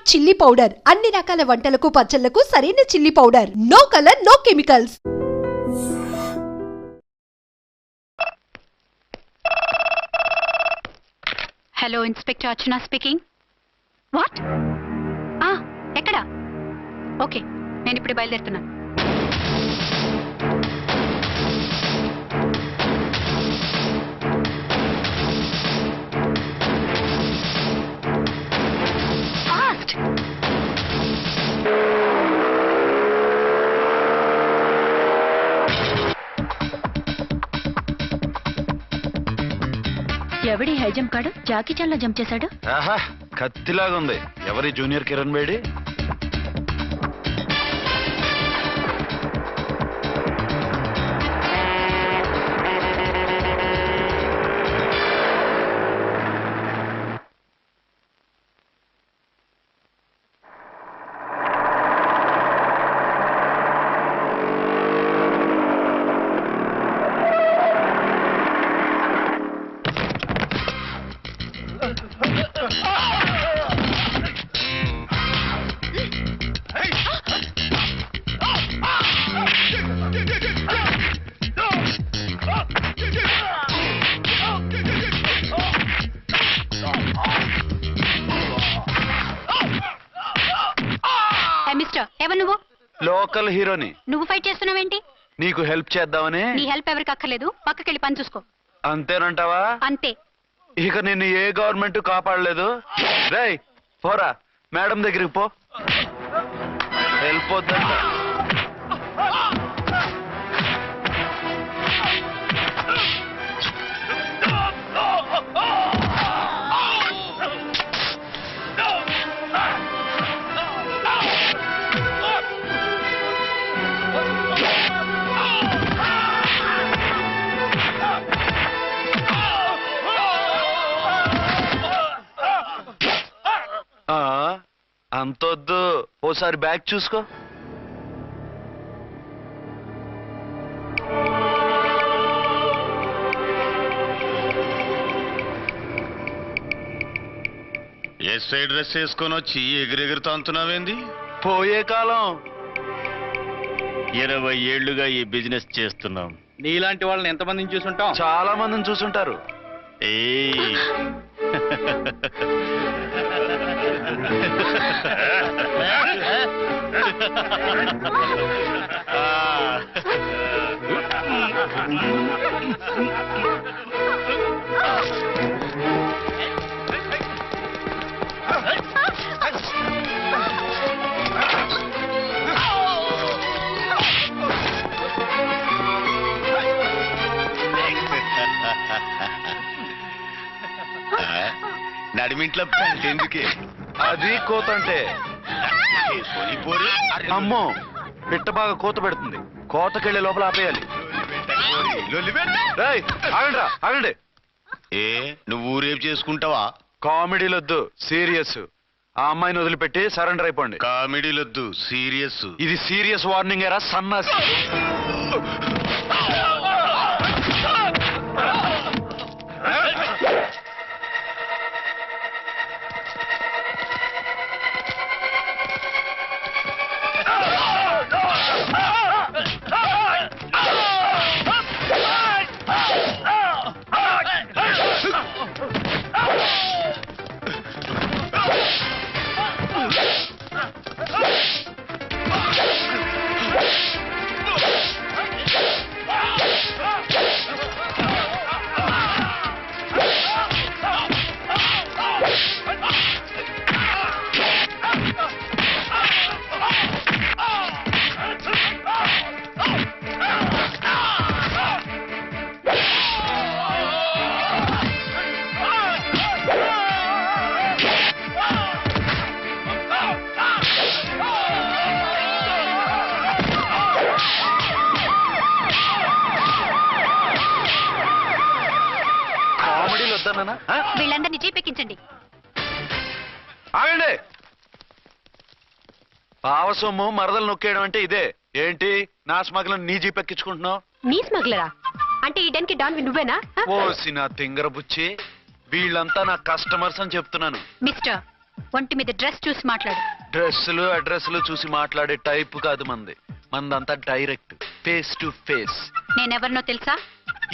Smart chilli powder అన్ని రకాల వంటలకు పచ్చళ్లకు సరైన chilli powder. No colour no chemicals. Hello inspector Archana speaking. What? ఎక్కడ? ఓకే, నేను ఇప్పుడు బయలుదేరుతున్నాను. ఫాస్ట్! ఎవడి హై జంప్ కాడు జాకీ చాన్ లా జంప్ చేశాడు. ఆహా, కత్తిలాగా ఉంది. ఎవరి జూనియర్ కిరణ్ బేడి? లోకల్ హీరోని. నువ్వు ఫైట్ చేస్తున్నావేంటి? నీకు హెల్ప్ చేద్దామని. నీ హెల్ప్ ఎవరికి అక్కర్లేదు, పక్కకెళ్ళి పని చూసుకో. అంతేనంటావా? అంతే. ఇక నిన్ను ఏ గవర్నమెంట్ కాపాడలేదు. రేయ్ పోరా, మేడం దగ్గరికి పో. హెల్ప్ వద్దంట. అంతొద్దు, ఓసారి బ్యాగ్ చూసుకో. ఎస్ఐ డ్రెస్ వేసుకొని వచ్చి ఎగిరెగురుతా అంటున్నావేంది? పోయే కాలం. 20 ఏళ్లుగా ఈ బిజినెస్ చేస్తున్నాం. నీలాంటి వాళ్ళని ఎంతమందిని చూసుంటాం? చాలా మందిని చూసుంటారు. నడిమింట్లో ఎందుకే? అది కోత అంటే. అమ్మో, పిట్ట బాగా కోత పెడుతుంది. కోతకెళ్ళే లోపల ఆపేయాలి. ఆగండి. ఏ నువ్వు ఊరేపు చేసుకుంటావా? కామెడీలొద్దు, సీరియస్. ఆ అమ్మాయిని వదిలిపెట్టి సరెండర్ అయిపోండి. కామెడీలొద్దు, సీరియస్. ఇది సీరియస్ వార్నింగ్ ఏరా సన్నాసి. వీళ్ళందరినీ జీపెక్కించండి. ఆగండి. పావసొమ్ము మరదలు నొక్కేయడం అంటే ఇదే. ఏంటి నా స్మగ్లర్ నీ జీపెక్కించుకుంటున్నావు? నీ స్మగ్లరా? అంటే ఈ డెన్కి డాన్ నువ్వేనా? ఓసి నా తింగర బుచ్చి, వీళ్ళంతా నా కస్టమర్స్ అని చెప్తున్నాను. మిస్టర్, ఒంటి మీద డ్రెస్ చూసి మాట్లాడు. డ్రెస్సులు అడ్రస్లు చూసి మాట్లాడే టైప్ కాదు మంది. మందంతా డైరెక్ట్, ఫేస్ టు ఫేస్. నేనెవరినో తెలుసా?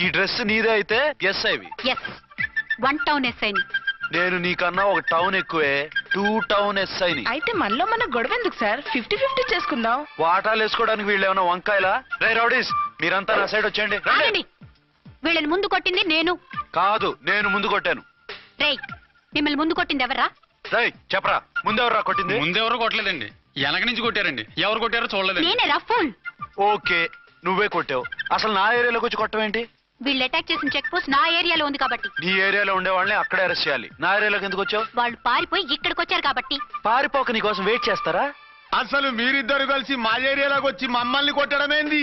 ఈ డ్రెస్ నీదే అయితే ఎస్ఐవి. ఎస్, 1 టౌన్ ఎస్ఐని. నేను నీకన్నా ఒక టౌన్ ఎక్కువే, 2 టౌన్ ఎస్ఐని. అయితే మనలో మన గొడవ ఎందుకు సార్? 50-50 చేసుకుందాం. వాటాలు వేసుకోవడానికి వీళ్ళు ఏమైనా వంకాయలా? రే రౌడీస్, మీరంతా నా సైడ్ వచ్చేయండి. రండి. ఆగండి. వీళ్ళని ముందు కొట్టింది నేను కాదు, నేను ముందు కొట్టాను. రేయ్, మిమ్మల్ని ముందు కొట్టింది ఎవర్రా? రేయ్ చెప్పరా, ముందెవరా కొట్టింది? ముందెవరో కొట్టలేదండి, వెనక నుంచి కొట్టారండి. ఎవరు కొట్టారో చూడలేదండి. నేనే ఫుల్. ఓకే, నువ్వే కొట్టావు. అసలు నా ఏరియాలోకి వచ్చి కొట్టవేంటి? వీళ్ళు అటాక్ చేసిన చెక్ పోస్ట్ నా ఏరియాలో ఉంది కాబట్టి. నీ ఏరియాలో ఉండే వాళ్ళని అక్కడే అరెస్ట్ చేయాలి. నా ఏరియాలోకి ఎందుకు వచ్చావు? వాళ్ళు పారిపోయి ఇక్కడికి వచ్చారు కాబట్టి. పారిపోక నీ కోసం వెయిట్ చేస్తారా? అసలు మీరిద్దరు కలిసి మా ఏరియాలోకి వచ్చి మమ్మల్ని కొట్టడమేంది?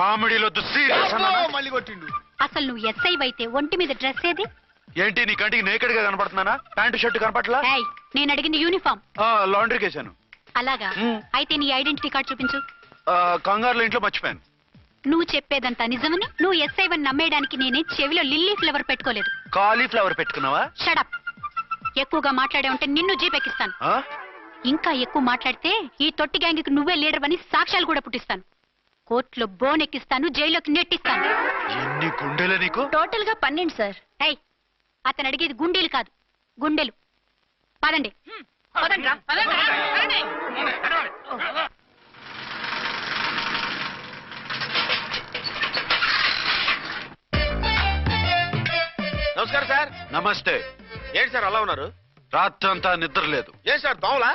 కామెడీలో మళ్ళీ కొట్టిండు. అసలు నువ్వు ఎస్ఐ అయితే ఒంటి మీద డ్రెస్ ఏది? ఏంటి నీ కంటికి నేకెడ్ గా కనపడుతున్నానా? Pant shirt కనపట్లా? ఏయ్, నేను అడిగింది యూనిఫామ్. లాండ్రీకి వేసాను. అలాగా? అయితే నీ ఐడెంటిటీ కార్డ్ చూపించు. కంగారులో ఇంట్లో మర్చిపోయాను. నువ్వు చెప్పేదంతా నిజమని, నువ్వు ఎస్ఐ వని నమ్మేయడానికి నేనే చెవిలో లిల్లీ ఫ్లవర్ పెట్టుకోలేదు. కాలీఫ్లవర్ పెట్టుకున్నావా? షడప్. ఎక్కువగా మాట్లాడే ఉంటే నిన్ను జీపెక్కిస్తాను. ఆ? ఇంకా ఎక్కువ మాట్లాడితే ఈ తొట్టి గ్యాంగ్కి నువ్వే లీడర్ అని సాక్ష్యాలు కూడా పుట్టిస్తాను. కోర్టులో బోన్ ఎక్కిస్తాను, జైల్లోకి నెట్టిస్తాను. ఎన్ని గుండెలు నీకు? టోటల్ గా 12 సార్. ఏయ్, అతను అడిగేది గుండెలు కాదు, గుండెలు. పదండి. నమస్కారం సార్. నమస్తే. ఏంటి సార్ అలా ఉన్నారు? రాత్రంతా నిద్ర లేదు. ఏం సార్ దోమలా?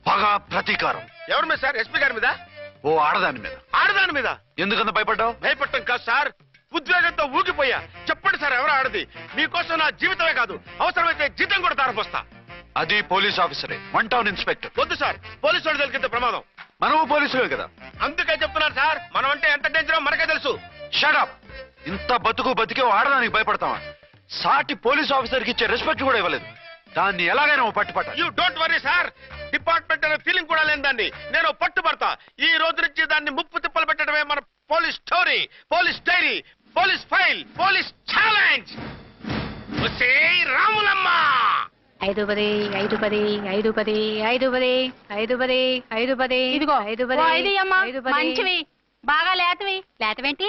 పగ ప్రతీకారం. ఎవరి మీద సార్? ఎస్పీ గారి మీద? ఓ ఆడదాని మీద. ఆడదాని మీద? ఎందుకంత భయపడ్డావు? భయపడటం కాదు సార్, ఉద్వేగంతో ఊగిపోయా. చెప్పండి సార్, ఎవరు ఆడది? మీకోసం నా జీవితమే కాదు, అవసరమైతే జీతం కూడా తారపోస్తా. అది పోలీస్ ఆఫీసరే, 1 టౌన్ ఇన్స్పెక్టర్. వద్దు సార్, పోలీసు వాళ్ళు తెలికితే ప్రమాదం. మనము పోలీసులే కదా. అందుకే చెప్తున్నారు సార్, మనం అంటే ఎంత డేంజరో మనకే తెలుసు. షడప్. ఇంత బతికే ఓ ఆడదానికి భయపడతావా? సాటి పోలీస్ ఆఫీసర్ కి ఇచ్చే రెస్పెక్ట్ కూడా ఇవ్వలేదు. దాన్ని ఎలాగైనా ఓ పట్టుపట్ట. You don't worry sir, department అనే ఫీలింగ్ కూడా లేని దాన్ని నేను పట్టుబడతా. ఈ రోజు నుంచి దాన్ని ముప్పు తిప్పలు పెట్టడమే మన police story, police diary, police file, police challenge. Ramulamma 510 510 510 510 510 510. ఇదిగో 510 మంచివి, బాగా లేతవి. లేతవేంటి?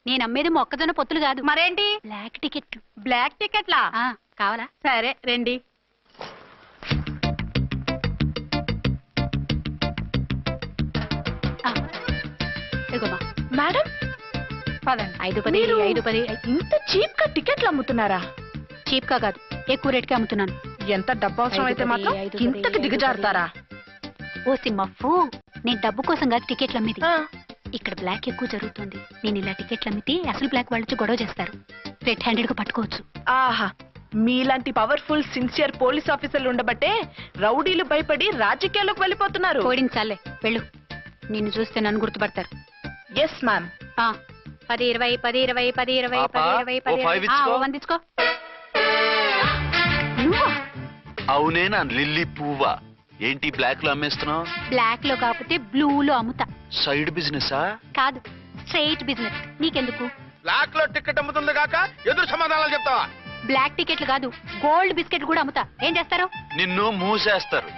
నేను అమ్మేది మొక్కజొన్న పొత్తులు కాదు. మరేంటి? Black ticket. బ్లాక్ టికెట్లా? కావాలా? సరే రండి. ఇదిగోమా మేడం పదండి. 510 మీరు 510. ఇంత చీప్ గా టికెట్లు అమ్ముతున్నారా? చీప్ గా కాదు, ఎక్కువ రేట్కి అమ్ముతున్నాను. ఎంత డబ్బు అవసరం అయితే మాత్రం 510, ఇంతకు దిగజారుతారా? ఓ సిమ్మఫు, నేను డబ్బు కోసం కాదు టికెట్లు అమ్మేది. ఆ, ఇక్కడ బ్లాక్ ఎక్కువ జరుగుతుంది. నేను ఇలా టికెట్లు అమ్మితే అసలు బ్లాక్ వాళ్ళు వచ్చి గొడవ చేస్తారు. రెడ్ హ్యాండెడ్ గా పట్టుకోవచ్చు. ఆహా, మీలాంటి పవర్ఫుల్ సిన్సియర్ పోలీస్ ఆఫీసర్లు ఉండబట్టే రౌడీలు భయపడి రాజకీయాల్లోకి వెళ్ళిపోతున్నారు. ఓడించాలే, వెళ్ళు. నిన్ను చూస్తే నన్ను గుర్తుపడతారు. Yes ma'am. 10 20 10 20 10 20 పాపా, 10 20 ఓ 5 10. ఇచ్చుకో. 1 ఇచ్చుకో. నువ్వా? అవునే, నా లిల్లీ పువ్వా. ఏంటి బ్లాక్ లో అమ్మేస్తున్నావు? బ్లాక్ లో కాకపోతే బ్లూ లో అమ్ముతా. సైడ్ బిజినెసా? కాదు, స్ట్రైట్ బిజినెస్. నీకెందుకు? బ్లాక్ లో టికెట్ అమ్ముతుంది కాక ఎదురు సమాధానాలు చెప్తావా? బ్లాక్ టికెట్లు కాదు, గోల్డ్ బిస్కెట్ కూడా అమ్ముతా. ఏం చేస్తారు? నిన్ను మూసేస్తారు.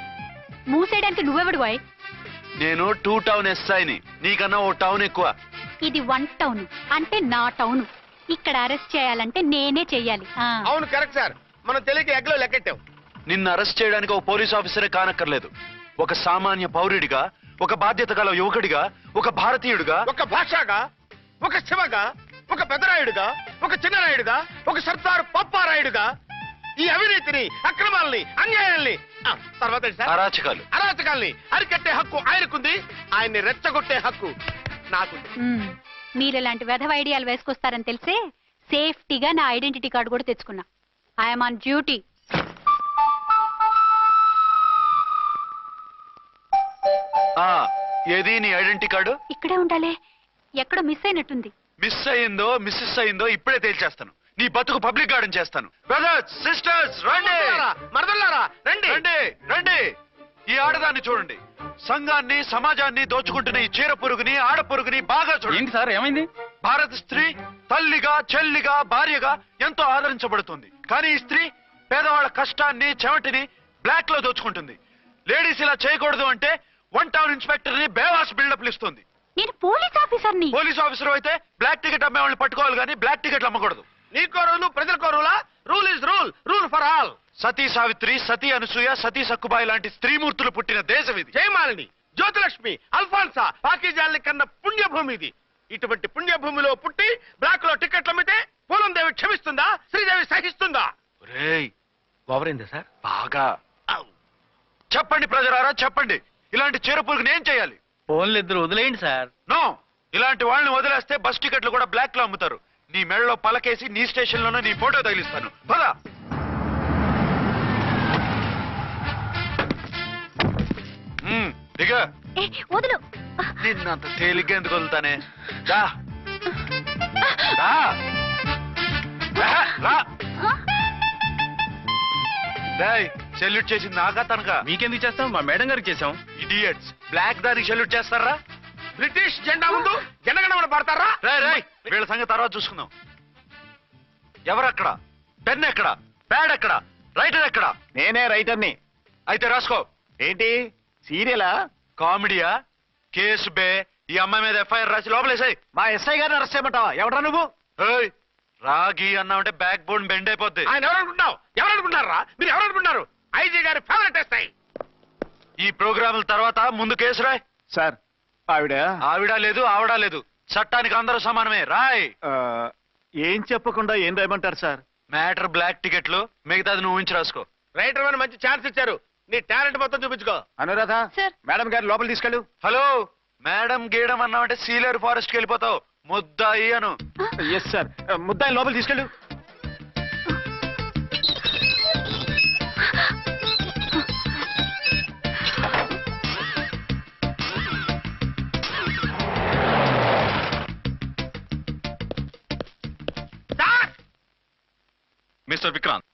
మూసేయడానికి నువ్వెవడు బాయ్? నేను 2 టౌన్ ఎస్ఐని, నీకన్నా ఓ టౌన్ ఎక్కువ. ఇది 1 టౌన్ అంటే నా టౌన్. ఇక్కడ అరెస్ట్ చేయాలంటే నేనే చెయ్యాలి. అవును కరెక్ట్ సార్, మనం తెలియక ఎగ్లో లెక్కెట్టాం. నిన్ను అరెస్ట్ చేయడానికి ఒక పోలీస్ ఆఫీసరే కానక్కర్లేదు. ఒక సామాన్య పౌరుడిగా, ఒక బాధ్యత గల యువకుడిగా, ఒక భారతీయుడిగా, ఒక భాషగా, ఒక శివగా, ఒక పెద్దరాయుడుగా, ఒక చిన్నరాయుడుగా, ఒక సర్దార్ పప్పారాయుడుగా ఈ అవినీతిని, అక్రమాలని, అన్యాయాల్ని, తర్వాత ఏంటి సార్? అరాచకాలు, అరాచకాల్ని అరికట్టే హక్కు ఆయనకుంది. ఆయన్ని రెచ్చగొట్టే హక్కు నాకుంది. మీరు ఇలాంటి వెధవ ఐడియాలు వేసుకొస్తారని తెలిసే సేఫ్టీగా నా ఐడెంటిటీ కార్డు కూడా తెచ్చుకున్నా. I'm on duty. ఏది నీ ఐడెంటిటీ కార్డు? ఇక్కడే ఉండాలి, ఎక్కడో మిస్ అయినట్టుంది. మిస్ అయిందో మిస్సెస్ అయిందో ఇప్పుడే తేల్చేస్తాను. నీ బతుకు పబ్లిక్ గార్డెన్ చేస్తాను. బ్రదర్స్ సిస్టర్స్ రండి, మరదల్లారా రండి. రండి రండి. ఈ ఆడదాన్ని చూడండి. సంఘాన్ని, సమాజాన్ని దోచుకుంటున్న ఈ చీర పురుగుని, ఆడ పురుగుని బాగా చూడండి. ఏంటి సార్, ఏమైంది? భారత స్త్రీ తల్లిగా, చెల్లిగా, భార్యగా ఎంతో ఆదరించబడుతుంది. కానీ ఈ స్త్రీ పేదవాళ్ళ కష్టాన్ని, చెమటిని బ్లాక్ లో దోచుకుంటుంది. లేడీస్ ఇలా చేయకూడదు అంటే 1 టౌన్ ఇన్స్పెక్టర్ ని బేవాస్ బిల్డప్ ఇస్తుంది. నేను పోలీస్ ఆఫీసర్ని. పోలీస్ ఆఫీసర్ అయితే బ్లాక్ టికెట్ అమ్మే వాళ్ళని పట్టుకోవాలి కానీ బ్లాక్ టికెట్లు అమ్మకూడదు. నీకో రూలు ప్రజలకో రూలా? Rule is rule, rule for all. Sati Savitri, Sati Anasuya, Sati Sakkubai లాంటి స్త్రీమూర్తులు పుట్టిన దేశం ఇది. జయమాలిని, జ్యోతిలక్ష్మి, అల్ఫాన్సా, పాకిజాల్ని కన్న పుణ్యభూమి ఇది. ఇటువంటి పుణ్యభూమిలో పుట్టి బ్లాక్ లో టికెట్లు అమ్మితే పూలందేవి క్షమిస్తుందా? శ్రీదేవి సహిస్తుందా? రేయ్ ఓవరైందా సార్? బాగా చెప్పండి ప్రజలారా, చెప్పండి. ఇలాంటి చీరపురుగుని ఏం చేయాలి? ఫోన్లు ఇద్దరు వదిలేయండి సార్. నో, ఇలాంటి వాళ్ళని వదిలేస్తే బస్ టికెట్లు కూడా బ్లాక్ లో అమ్ముతారు. నీ మెడలో పలకేసి నీ స్టేషన్ లోనే నీ ఫోటో తగిలిస్తాను. పదా దిగ. వదులు. నిన్నంత తేలిగ్గా ఎందుకు వదులుతానే? రా. రా. రా. రేయ్, సెల్యూట్ చేసింది నాకా తనకా? మీకెందుకు చేస్తాం? మా మేడం గారికి చేసాం. ఇడియట్స్, బ్లాక్ దానికి సెల్యూట్ చేస్తారా? బ్రిటిష్ జెండా ముందు జనగణమన పడతారా? రేయ్, వీళ్ళ సంగతి తర్వాత చూసుకుందాం. ఎవరక్కడ? పెన్ ఎక్కడ? ప్యాడ్ ఎక్కడ? రైటర్ ఎక్కడ? నేనే రైటర్ని. అయితే రాసుకో. ఏంటి సీరియలా? కామెడీయా? కేసు బే. ఈ అమ్మాయి మీద ఎఫ్ఐఆర్ రాసి లోపలేసాయి. మా ఎస్ఐ గారిని అరెస్ట్ చేయమంటావా? ఎవడరా నువ్వు? ఏయ్, రాగి అన్నామంటే బ్యాక్ బోన్ బెండ్ అయిపోద్ది. ఆయన ఎవరనుకుంటున్నావు? ఎవరనుకుంటున్నారా మీరు? ఎవరనుకుంటున్నారు? ఐజీ గారి ఫేవరెట్ ఎస్ఐ. ఈ ప్రోగ్రాముల తర్వాత ముందు కేసు రాయ్. సార్ ఆవిడ ఆవిడ లేదు, ఆవిడ లేదు. చట్టానికి అందరూ సమానమే. రాయ్. ఏం చెప్పకుండా ఏం రాయమంటారు సార్? మ్యాటర్ బ్లాక్ టికెట్లు, మిగతాది నువ్వు ఉంచి రాసుకో. రైటర్ అని మంచి ఛాన్స్ ఇచ్చారు. నీ టాలెంట్ మొత్తం చూపించుకో. అనురాధ, సార్. మేడం గారు లోపల తీసుకెళ్ళు. హలో, మేడం గీయడం అన్నామంటే సీలేరు ఫారెస్ట్ కి వెళ్ళిపోతావు. ముద్దాయి అను. ఎస్ సార్, ముద్దాయి లోపల తీసుకెళ్ళు. Mister Vikrant,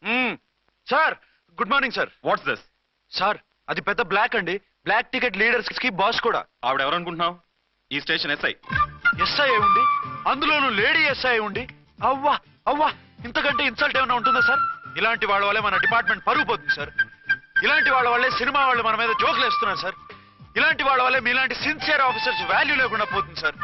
sir, good morning sir. What's this? Sir, అది పెద్ద బ్లాక్ అండి. బ్లాక్ టికెట్ లీడర్స్ కి బాస్ కూడా. ఆవిడ ఎవరనుకుంటున్నావు? ఈ స్టేషన్ ఎస్ఐ. ఎస్ఐ ఉండి, అందులోనూ లేడీ ఎస్ఐ ఉండి, అవ్వా అవ్వా, ఇంతకంటే ఇన్సల్ట్ ఏమైనా ఉంటుందా సార్? ఇలాంటి వాళ్ళ వల్లే మన డిపార్ట్మెంట్ పరుగు పోతుంది సార్. ఇలాంటి వాళ్ళ వల్లే సినిమా వాళ్ళు మన మీద జోకులు వేస్తున్నారు సార్. ఇలాంటి వాళ్ళ వల్లే మీలాంటి సిన్సియర్ ఆఫీసర్స్ వాల్యూ లేకుండా పోతుంది సార్.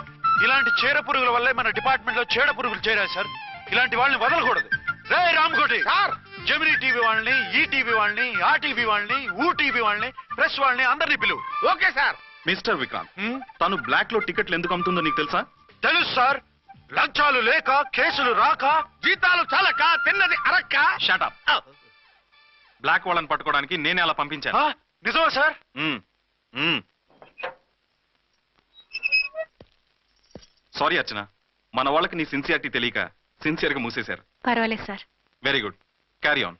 ఇలాంటి చీర పురుగుల వల్లే మన డిపార్ట్మెంట్ లో చీడ పురుగులు చేరాయి సార్. ఇలాంటి వాళ్ళని వదలకూడదు. రే రామ్కోటి సార్, జమినీ టీవీ వాళ్ళని, ఈ టీవీ వాళ్ళని, ఆ టీవీ వాళ్ళని, ఊ టీవీ వాళ్ళని, ప్రెస్ వాళ్ళని అందరినీ పిలువు. Okay sir. మిస్టర్ విక్రాంత్, తను బ్లాక్ లో టికెట్లు ఎందుకు అమ్ముతుందో నీకు తెలుసా? తెలుసు సార్. లంచాలు లేక, కేసులు రాక, జీతాలు చాలక, తిన్నది అరక్క. షటప్. బ్లాక్ వాళ్ళని పట్టుకోవడానికి నేనే అలా పంపించాను. నిజమా సార్? సారీ అర్చన, మన వాళ్ళకి నీ సిన్సియారిటీ తెలియక సిన్సియర్ గా మూసేశారు. పర్వాలేదు sir. Very good, carry on.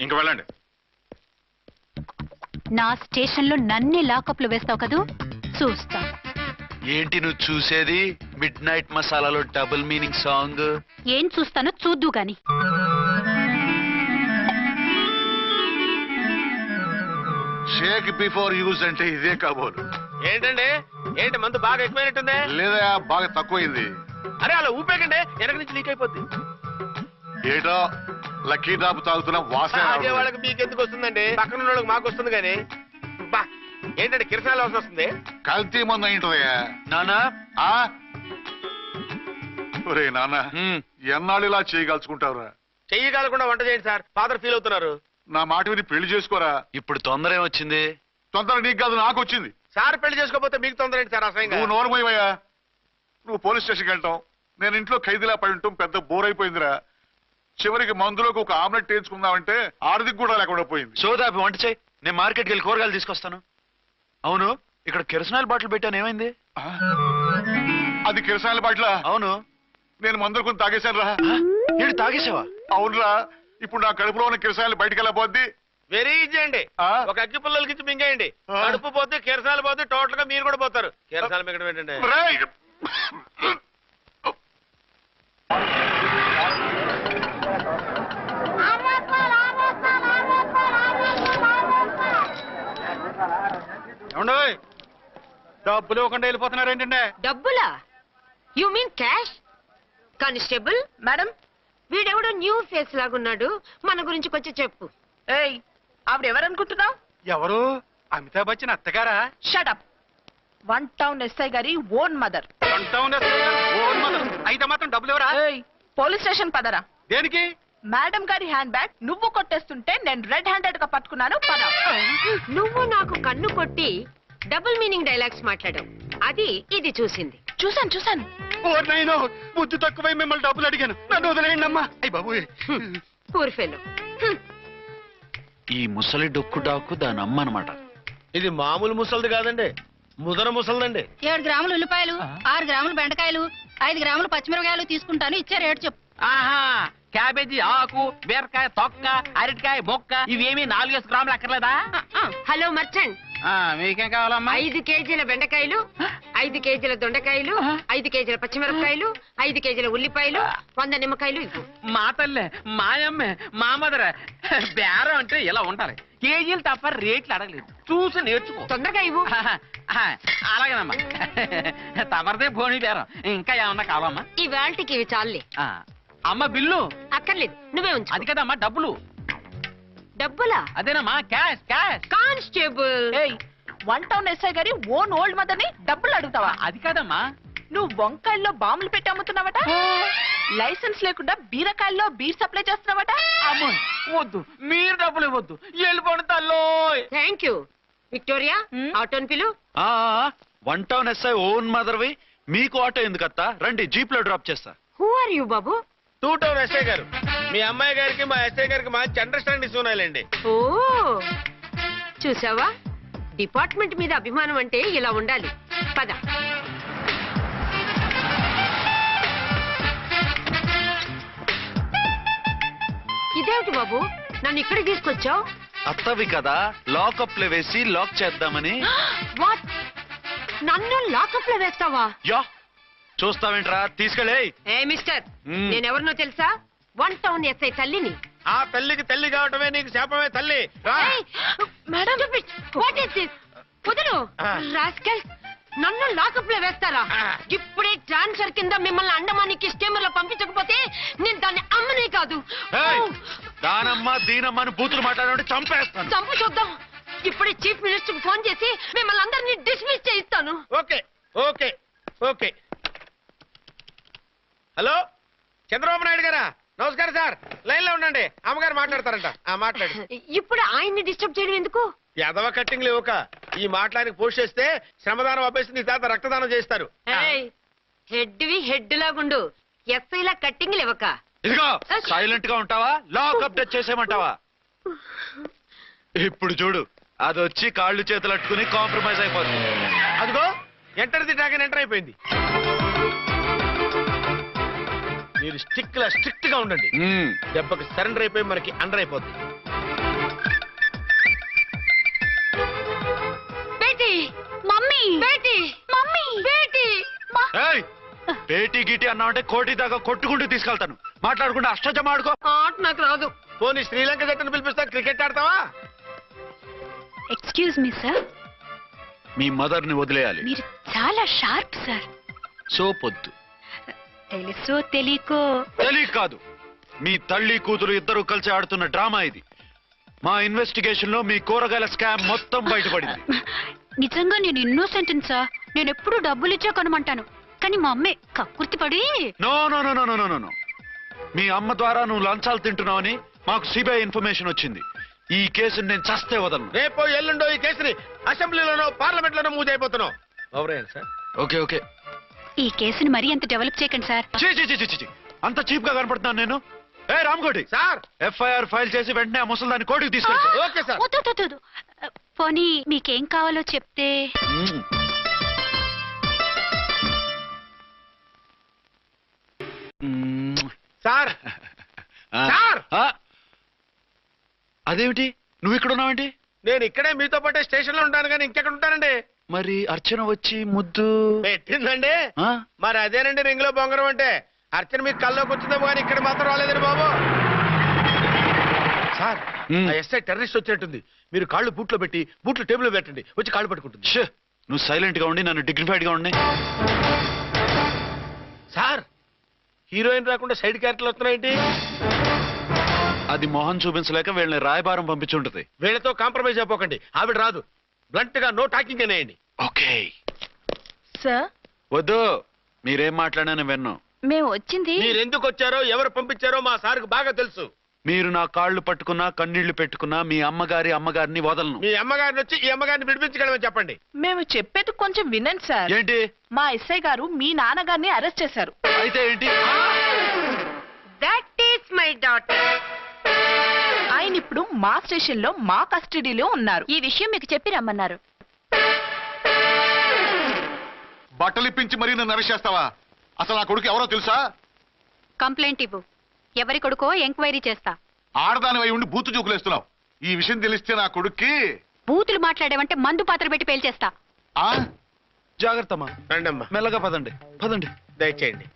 ఇంక వెళ్ళండి. నా స్టేషన్ లో నన్నే లాకప్ లో వేస్తావు కదూ, చూస్తా. ఏంటి నువ్వు చూసేది? మిడ్ నైట్ మసాలాలో డబుల్ మీనింగ్ సాంగ్. ఏం చూస్తానో చూద్దు గాని. షేక్ బిఫోర్ యూజ్ అంటే ఇదే కాబోలు. ఏంటండి, ఏంటి మందు బాగా ఎక్కువైనట్టుంది? లేదా బాగా తక్కువైంది. అరే అలా ఊపేకండి, వెనక నుంచి లీక్ అయిపోద్ది. ఏటో లక్కీ డ్రాప్ తాగుతున్న వాసన తాగే వాళ్ళకి మీకెందుకు వస్తుందండి? పక్కన ఉన్న వాళ్ళకి మాకు వస్తుంది కానీ. బా, ఏంటంటే కిరసనాల వాసన వస్తుంది. కల్తీ మందు అయింటదయ్యా. నానా, ఒరే నాన్న, ఎన్నాళ్ళు ఇలా చేయగలుచుకుంటావురా? చెయ్యగలకుండా వంట చేయండి సార్, ఫాదర్ ఫీల్ అవుతున్నారు. నా మాట విని పెళ్లి చేసుకోరా. ఇప్పుడు తొందర ఏమొచ్చింది? తొందర నీకు కాదు, నాకు వచ్చింది. సార్ పెళ్లి చేసుకోకపోతే మీకు తొందర ఏంటి సార్? అసహ్యంగా. నువ్వు నోరు పోయివయ్యా. నువ్వు పోలీస్ స్టేషన్కి వెళ్తాం, నేను ఇంట్లో ఖైదీలా పడి ఉంటాం. పెద్ద బోర్ అయిపోయిందిరా. చివరికి మందులోకి ఒక ఆమ్లెట్ వేయించుకుందామంటే ఆర్థిక కూడా లేకుండా పోయింది. సోదాపి వంట చేయి, నేను మార్కెట్కి వెళ్ళి కూరగాయలు తీసుకొస్తాను. అవును, ఇక్కడ కిరసనాయిల్ బాటిల్ పెట్టాను, ఏమైంది? అది కిరసాల బాట్ల. అవును. నేను మందులు కొని తాగేశాను రా. ఏంటి తాగేసావా? అవునురా. ఇప్పుడు నా కడుపులో ఉన్న కిరసాయలు బయటికి వెళ్ళబోద్ది. వెరీ ఈజీ అండి. ఒక అగ్గి పుల్లలకి ఇచ్చి మింగేయండి. కడుపు పోతే కిరసాలు పోతే టోటల్ గా మీరు కూడా పోతారు. కిరసాలు మింగడం ఏంటండి? రేయ్! ఏమండోయ్, డబ్బులు ఇవ్వకుండా వెళ్ళిపోతున్నారు ఏంటంటే? డబ్బులా? You mean cash? Constable madam, వీడెవడో న్యూ ఫేస్ లాగున్నాడు, మన గురించి కొంచెం చెప్పు. ఏయ్ ఆవిడ ఎవరనుకుంటున్నావు? ఎవరు? అమితాబ్ బచ్చన్ అత్తగారా? షటప్. 1 టౌన్ ఎస్ఐ గారి ఓన్ మదర్. అయితే మాత్రం డబ్బులు ఎవరా? పోలీస్ స్టేషన్ పదరా. దేనికి? మేడం గారి హ్యాండ్ బ్యాగ్ నువ్వు కొట్టేస్తుంటే నేను రెడ్ హ్యాండెడ్ గా పట్టుకున్నాను. పద. నువ్వు నాకు కన్ను కొట్టి డబుల్ మీనింగ్ డైలాగ్స్ మాట్లాడావు. అది ఇది చూసింది. చూసాను. ఓ నైనో, బుద్ధి తక్కువై మిమ్మల్ని డబ్బులు అడిగాను. నన్ను వదిలేయండి అమ్మా. అయ్య బాబు. Poor fellow. ఈ ముసలి డొక్కు డాకు దాని అమ్మ అనమాట. ఇది మామూలు ముసలిది కాదండి, ముదర ముసలిదండి. 7 గ్రాములు ఉల్లిపాయలు, 6 గ్రాములు బెండకాయలు, 5 గ్రాములు పచ్చిమిరపకాయలు తీసుకుంటాను. ఇచ్చే రేటు చెప్పు. ఆహా, క్యాబేజీ ఆకు, బీరకాయ తొక్క, అరటికాయ బొక్క ఇవేమి 4 గ్రాములు అక్కర్లేదా? హలో మర్చెంట్, మీకేం కావాలమ్మా? 5 కేజీల బెండకాయలు, 5 కేజీల దొండకాయలు, 5 కేజీల పచ్చిమిరపకాయలు, 5 కేజీల ఉల్లిపాయలు, 100 నిమ్మకాయలు ఇవ్వు. మా తల్లే, మాయమ్మే, మా మదర. బేరం అంటే ఇలా ఉండాలి. కేజీలు తప్ప రేట్లు అడగలేదు. చూసి నేర్చుకో. తొందరగా ఇవ్వు. అలాగేనమ్మా. తమరిదే భోని బేరం. ఇంకా ఏమన్నా కావాలమ్మా? ఈ వేల్టికి ఇవి చాలే. అమ్మ బిల్లు అక్కర్లేదు, నువ్వే ఉంచు. అది కదమ్మా డబ్బులు. డబ్బులా? అదేనమ్మా, cash cash. Constable. 1 town SI గారి ఓన్ ఓల్డ్ మదర్ ని డబ్బులు అడుగుతావా? అది కదమ్మా. నువ్వు వంకాయల్లో బాంబులు పెట్టి అమ్ముతున్నావట. లైసెన్స్ లేకుండా బీరకాయల్లో బీర్ సప్లై చేస్తున్నావట. అమ్మో వద్దు, మీరు డబ్బులు ఇవ్వద్దు. వెళ్ళిపోండి తల్లో. Thank you. విక్టోరియా, ఆటోన్ పిలు. 1 టౌన్ ఎస్ఐ ఓన్ మదర్వి. మీకు ఆటో ఎందుకత్తా? రండి, జీప్ లో డ్రాప్ చేస్తా. హూ ఆర్ యూ బాబు? 2 టౌన్ ఎస్ఐ గారు, మీ అమ్మాయి గారికి మా ఎస్ఐ గారికి మంచి అండర్స్టాండింగ్ ఉన్నాయండి. ఓ చూసావా, డిపార్ట్మెంట్ మీద అభిమానం అంటే ఇలా ఉండాలి. పద. ఇదేమిటి బాబు, నన్ను ఇక్కడికి తీసుకొచ్చావు? అత్తవి కదా, లాకప్ లో వేసి లాక్ చేద్దామని. వాట్? నన్ను లాకప్ లో వేస్తావా? యా, చూస్తావేంట్రా, తీసుకెళ్ళే. ఏ మిస్టర్, నేనెవరినో తెలుసా? 1 టౌన్ ఎస్ఐ తల్లిని. ఆ తల్లికి తల్లి కావటమే నీకు శాపమే తల్లి. Madam, what is this? వదులు. రాస్కల్, నన్ను లాకప్ లో వేస్తారా? ఇప్పుడే ట్రాన్స్ఫర్ కింద మిమ్మల్ని అండమానికి స్టీమర్ లో పంపించకపోతే నేను దాన్ని అమ్మనే కాదు. దానమ్మ దీనమ్మని బూతులు మాట్లాడే చంపేస్తాను. చంపు చూద్దాం. ఇప్పుడే చీఫ్ మినిస్టర్ కి ఫోన్ చేసి మిమ్మల్ని అందరినీ డిస్మిస్ చేయిస్తాను. Okay okay okay. Hello, Chandrababu Naidu గారా? నమస్కారం సార్, లైన్ లో ఉండండి, అమ్మగారు మాట్లాడతారంట. మాట్లాడు. ఇప్పుడు ఆయన్ని డిస్టర్బ్ చేయడం ఎందుకు? ఎదవ కట్టింగ్ లేవుక. ఈ మాట్లాడికి పోస్ట్ చేస్తే శ్రమదానం అభ్యసి నీ తాత రక్తదానం చేస్తారు. హెడ్ లాగుండు, ఎస్ఐలా కట్టింగ్ లేవక. ఇదిగో, సైలెంట్ గా ఉంటావా? లాక్ అప్డేట్ చేసేయమంటావా? ఇప్పుడు చూడు, అది వచ్చి కాళ్ళు చేతులు అట్టుకుని కాంప్రమైజ్ అయిపోతుంది. అదిగో, ఎంటర్ ది డ్రాగన్ ఎంటర్ అయిపోయింది. మీరు స్ట్రిక్ట్ గా ఉండండి. దెబ్బకి సరెండర్ అయిపోయి మనకి అండర్ అయిపోతుంది. బేటీ, మమ్మీ, బేటీ, మమ్మీ, బేటీ. పేటీ గిటి అన్నావంటే కోటి దాకా కొట్టుకుంటూ తీసుకెళ్తాను. మాట్లాడకుండా అష్టజమ ఆడుకో. ఆట నాకు రాదు. పోనీ శ్రీలంక జట్టును పిలిపిస్తా, క్రికెట్ ఆడతావా? ఎక్స్క్యూజ్ మీ సార్, మీ మదర్ ని వదిలేయాలి. మీరు చాలా షార్ప్ సార్. సోపొద్దు. తెలుసో తెలియకో. తెలియక కాదు, మీ తల్లి కూతురు ఇద్దరు కలిసి ఆడుతున్న డ్రామా ఇది. మా ఇన్వెస్టిగేషన్ లో మీ కూరగాయల స్కామ్ మొత్తం బయటపడింది. నిజంగా నేను ఇన్నోసెంట్ సార్. నేను ఎప్పుడు డబ్బులు ఇచ్చా కొనమంటాను, కానీ మా అమ్మే కక్కుర్తి పడి. No no no no no no no. మీ అమ్మ ద్వారా నువ్వు లంచాలు తింటున్నావని మాకు సిబిఐ ఇన్ఫర్మేషన్ వచ్చింది. ఈ కేసుని నేను చస్తే వదలను. రేపో ఎల్లుండో ఈ కేసుని అసెంబ్లీలోనో పార్లమెంట్ లోనో మూవ్ అయిపోతున్నావు. Sir okay okay. ఈ కేసుని మరీ అంత డెవలప్ చేయకండి సార్. అంత చీప్ గా కనపడుతున్నాను నేను? ఏ రామ్కోటి సార్, ఎఫ్ఐఆర్ ఫైల్ చేసి వెంటనే ఆ ముసలిదాన్ని కోర్టుకి తీసుకెళ్తా. Okay sir. వద్దు. పోనీ మీకేం కావాలో చెప్తే. సార్ సార్, అదేమిటి నువ్వు ఇక్కడ ఉన్నావేంటి? నేను ఇక్కడే మీతో పాటే స్టేషన్ లో ఉంటాను, కానీ ఇంకెక్కడ ఉంటానండి? మరి అర్చన వచ్చి ముద్దు పెట్టిందండి. మరి అదేనండి రింగ్ లో బొంగరం అంటే. అర్చన మీకు కల్లోకి వచ్చిందేమో కానీ ఇక్కడ మాత్రం రాలేదండి బాబు. సార్, ఎస్ఐ టెర్రరిస్ట్ వచ్చినట్టుంది. మీరు కాళ్ళు బూట్లో పెట్టి బూట్లు టేబుల్ లో పెట్టండి, వచ్చి కాళ్ళు పట్టుకుంటుంది. నువ్వు సైలెంట్ గా ఉండి నన్ను డిగ్నిఫైడ్ గా ఉండి. సార్, హీరోయిన్ రాకుండా సైడ్ క్యారెక్టర్లు వస్తున్నాయేంటి? అది మొహం చూపించలేక వీళ్ళని రాయబారం పంపించుంటది. వీళ్ళతో కాంప్రమైజ్ అయిపోకండి. ఆవిడ రాదు. బ్లంట్ గా నో టాకింగ్ అనేయండి. ఓకే సార్ వద్దు, మీరేం మాట్లాడానని విన్నాం. మేము వచ్చింది మీరెందుకు వచ్చారో ఎవరు పంపించారో మా సార్కు బాగా తెలుసు. మీరు నా కాళ్ళు పట్టుకున్నా కన్నీళ్లు పెట్టుకున్నా మీ అమ్మగారిని వదలను. మీ అమ్మగారిని వచ్చి ఈ అమ్మగారిని విడిపించగలమని చెప్పండి. మేము చెప్పేది కొంచెం వినండి సార్. ఏంటి? మా ఎస్ఐ గారు మీ నాన్నగారిని అరెస్ట్ చేశారు. అయితే ఏంటి? That is my daughter. ఆయన ఇప్పుడు మా స్టేషన్ లో మా కస్టడీలో ఉన్నారు. ఈ విషయం మీకు చెప్పి రమ్మన్నారు. బట్టలు ఇప్పించి మరీ నన్ను అరెస్ట్ చేస్తావా? అసలు నా కొడుకు ఎవరో తెలుసా? కంప్లైంట్ ఇవ్వు. ఎవరి కొడుకో ఎంక్వైరీ చేస్తా. ఆడదాని అయి ఉండి బూతు చూకులేస్తున్నావు. ఈ విషయం తెలిస్తే నా కొడుక్కి బూతులు మాట్లాడేవంటే మందు పాత్ర పెట్టి పేల్చేస్తా. జాగ్రత్తమ్మా, రండమ్మా, మెల్లగా పదండి. దయచేయండి.